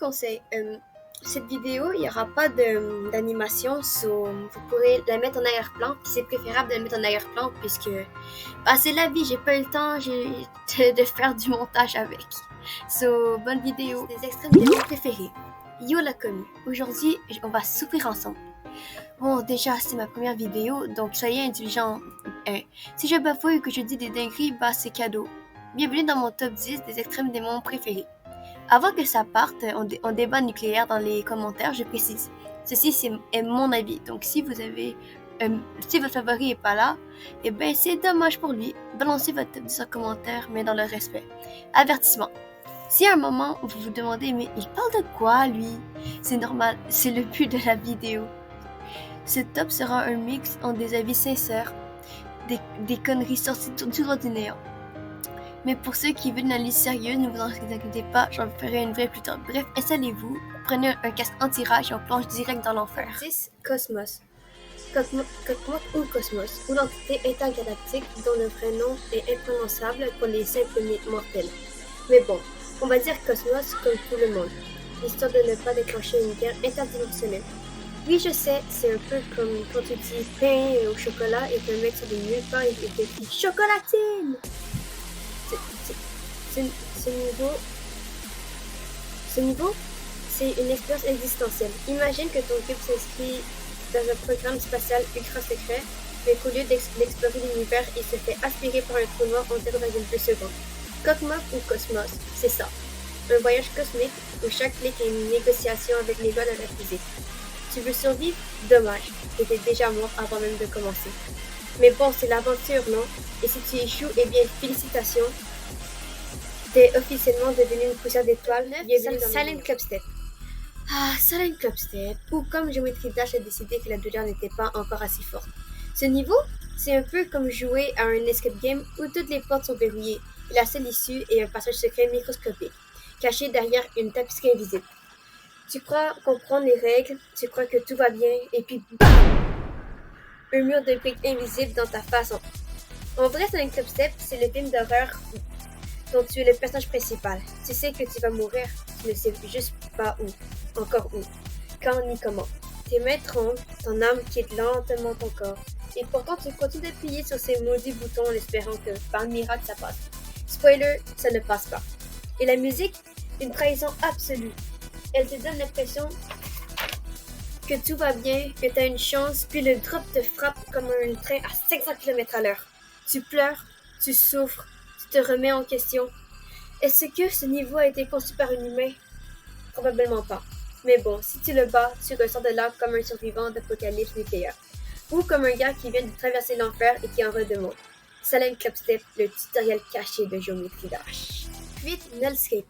conseil. Cette vidéo, il n'y aura pas d'animation, vous pourrez la mettre en arrière-plan. C'est préférable de la mettre en arrière-plan puisque c'est la vie, j'ai pas eu le temps de faire du montage avec. Bonne vidéo. Des extraits de vidéos préférés. Yo l'a connu. Aujourd'hui, on va souffrir ensemble. Bon, déjà, c'est ma première vidéo, donc soyez intelligents. Si je bafouille ou que je dis des dingueries, c'est cadeau. Bienvenue dans mon top 10 des extrêmes démons préférés. Avant que ça parte, on débat nucléaire dans les commentaires, je précise. Ceci est mon avis, donc si votre favori est pas là, c'est dommage pour lui. Balancez votre top 10 en commentaire, mais dans le respect. Avertissement. Si à un moment vous vous demandez, mais il parle de quoi lui? C'est normal, c'est le but de la vidéo. Ce top sera un mix entre des avis sincères, des conneries sorties du ordinaire. Mais pour ceux qui veulent une analyse sérieuse, ne vous inquiétez pas, j'en ferai une vraie plus tard. Bref, installez-vous, prenez un casque anti-rage et on plonge direct dans l'enfer. 6. Cosmos. Cosmos ou Cosmos, ou l'entité intergalactique dont le vrai nom est imprononçable pour les simples mortels. Mais bon, on va dire Cosmos comme tout le monde, histoire de ne pas déclencher une guerre interdimensionnelle. Oui, je sais, c'est un peu comme quand tu dis pain au chocolat et qu'un mec sort de nulle part et t'écrit chocolatine. Ce niveau, c'est une expérience existentielle. Imagine que ton cube s'inscrit dans un programme spatial ultra secret, mais qu'au lieu d'explorer l'univers, il se fait aspirer par un trou noir en 0,2 secondes. Cosmos ou Cosmos, c'est ça. Un voyage cosmique où chaque clic est une négociation avec les lois de la physique. Tu veux survivre? Dommage, t'étais déjà mort avant même de commencer. Mais bon, c'est l'aventure, non? Et si tu échoues, félicitations. T'es officiellement devenu une poussière d'étoiles. Bienvenue dans Silent Clubstep. Silent Clubstep, ou comme Geometry Dash a décidé que la douleur n'était pas encore assez forte. Ce niveau, c'est un peu comme jouer à un escape game où toutes les portes sont verrouillées et la seule issue est un passage secret microscopique, caché derrière une tapisserie invisible. Tu crois comprendre les règles, tu crois que tout va bien, et puis BAM! Un mur de briques invisible dans ta face. En vrai, Silent Clubstep, c'est le film d'horreur dont tu es le personnage principal. Tu sais que tu vas mourir, tu ne sais juste pas où, encore où, quand ni comment. Tes mains tremblent, ton âme quitte lentement ton corps. Et pourtant, tu continues d'appuyer sur ces maudits boutons en espérant que, par miracle, ça passe. Spoiler, ça ne passe pas. Et la musique, une trahison absolue. Elle te donne l'impression que tout va bien, que tu as une chance, puis le drop te frappe comme un train à 500 km/h. Tu pleures, tu souffres, tu te remets en question. Est-ce que ce niveau a été conçu par un humain? Probablement pas. Mais bon, si tu le bats, tu ressors de là comme un survivant d'apocalypse nucléaire. Ou comme un gars qui vient de traverser l'enfer et qui en redemande. Silent Clubstep, le tutoriel caché de Geometry Dash. 8. Nullscape.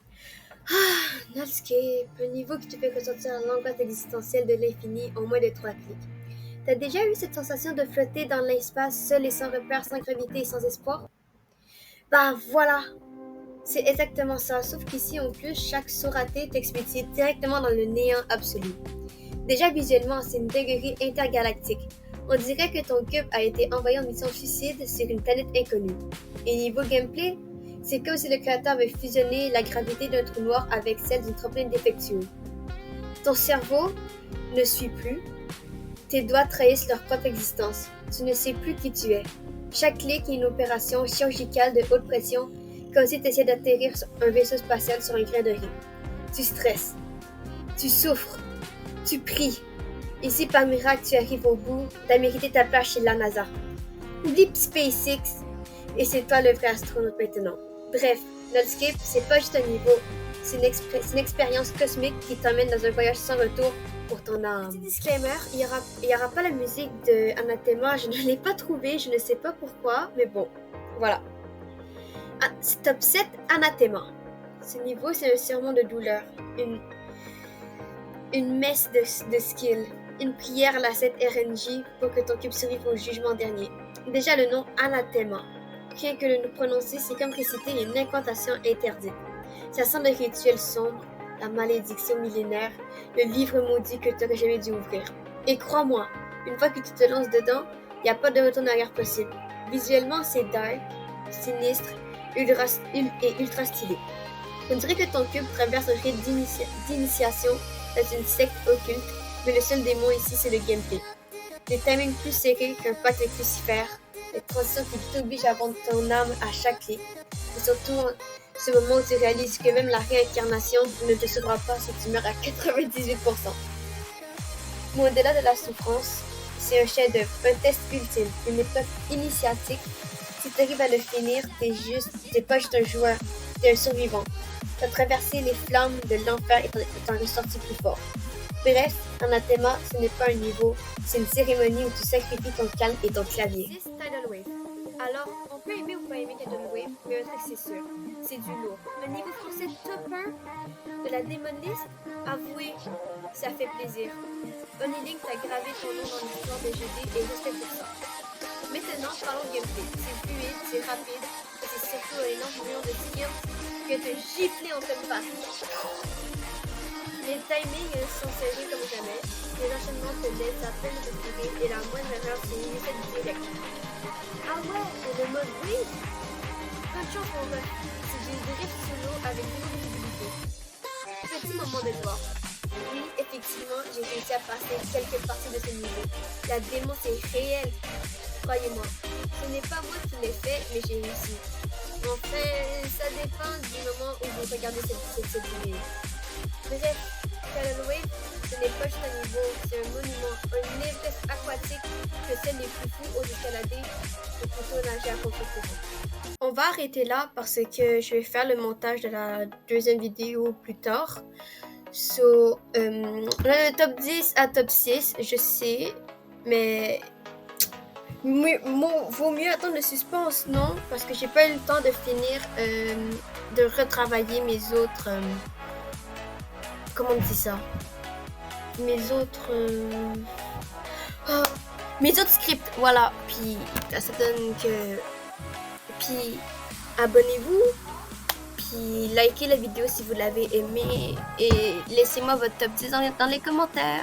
Nullscape, un niveau qui te fait ressentir l'angoisse existentielle de l'infini en moins de 3 clics. T'as déjà eu cette sensation de flotter dans l'espace seul et sans repère, sans gravité et sans espoir? Voilà! C'est exactement ça, sauf qu'ici en plus, chaque saut raté t'expédie directement dans le néant absolu. Déjà visuellement, c'est une dinguerie intergalactique. On dirait que ton cube a été envoyé en mission suicide sur une planète inconnue. Et niveau gameplay, c'est comme si le créateur avait fusionné la gravité d'un trou noir avec celle d'une trampoline défectueuse. Ton cerveau ne suit plus. Tes doigts trahissent leur propre existence. Tu ne sais plus qui tu es. Chaque clic est une opération chirurgicale de haute pression, comme si tu essayais d'atterrir sur un vaisseau spatial sur un grain de riz. Tu stresses. Tu souffres. Tu pries. Et si par miracle tu arrives au bout, t'as mérité ta place chez la NASA. Oublie SpaceX. Et c'est toi le vrai astronaute maintenant. Bref, Nullscape, c'est pas juste un niveau. C'est une expérience cosmique qui t'emmène dans un voyage sans retour pour ton âme. Petit disclaimer, il y aura pas la musique de Anathema, je ne l'ai pas trouvée, je ne sais pas pourquoi, mais bon, voilà. C'est top 7, Anathema. Ce niveau, c'est un sermon de douleur, une messe de skill, une prière à la 7 RNG pour que ton cube survive au jugement dernier. Déjà le nom Anathema. Rien que de nous prononcer, c'est comme réciter une incantation interdite. Ça sent le rituel sombre, la malédiction millénaire, le livre maudit que tu n'aurais jamais dû ouvrir. Et crois-moi, une fois que tu te lances dedans, il n'y a pas de retour en arrière possible. Visuellement, c'est dark, sinistre et ultra stylé. On dirait que ton cube traverse un rite d'initiation dans une secte occulte, mais le seul démon ici, c'est le gameplay. Des timings plus serrés qu'un pacte avec Lucifer, des transitions qui t'obligent à vendre ton âme à chaque clic, et surtout ce moment où tu réalises que même la réincarnation ne te sauvera pas si tu meurs à 98%. Mais au-delà de la souffrance, c'est un chef-d'œuvre, un test ultime, une épreuve initiatique. Si tu arrives à le finir, t'es pas juste un joueur, t'es un survivant. T'as traversé les flammes de l'enfer et t'en es sorti plus fort. Bref, Anathema, ce n'est pas un niveau, c'est une cérémonie où tu sacrifies ton calme et ton clavier. 6 Tidal Wave. Alors, on peut aimer ou pas aimer Tidal Wave, mais un truc c'est sûr, c'est du lourd. Le niveau français top 1 de la Demon List, avouez, ça fait plaisir. Onilink t'a gravé ton nom dans l'histoire des GD et respect pour ça. Maintenant, parlons gameplay. C'est fluide, c'est rapide, et c'est surtout un énorme million de skills que te gifler en pleine face. Les timings sont serrés comme jamais, les enchaînements te laissent à peine respirer et la moindre erreur c'est une reset direct. Ah ouais, et le mode wave? Bonne chance mon ref, c'est du drift solo avec zéro visibilité. Petit moment de gloire. Oui, effectivement, j'ai réussi à passer quelques parties de ce niveau. La démo c'est réel, croyez-moi. Ce n'est pas moi qui l'ai fait, mais j'ai réussi. Enfin, ça dépend du moment où vous regardez cette vidéo. Bref, Tidal Wave, ce n'est pas juste un niveau, c'est un monument, une ivresse aquatique que seuls les plus fous osent escalader ou plutôt nager à contre-courant. On va arrêter là parce que je vais faire le montage de la deuxième vidéo plus tard. So, on a le top 10 à top 6, je sais, mais vaut mieux attendre le suspense, non? Parce que j'ai pas eu le temps de finir, de retravailler mes autres... comment on dit ça? Mes autres... mes autres scripts, voilà. Puis, ça donne que... Puis, abonnez-vous. Puis, likez la vidéo si vous l'avez aimée. Et laissez-moi votre top 10 dans les commentaires.